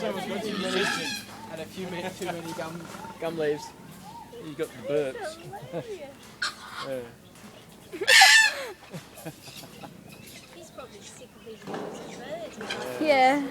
Someone's got too many and a few too many gum leaves. You got the burps. Yeah. He's probably sick of these birds. Yeah.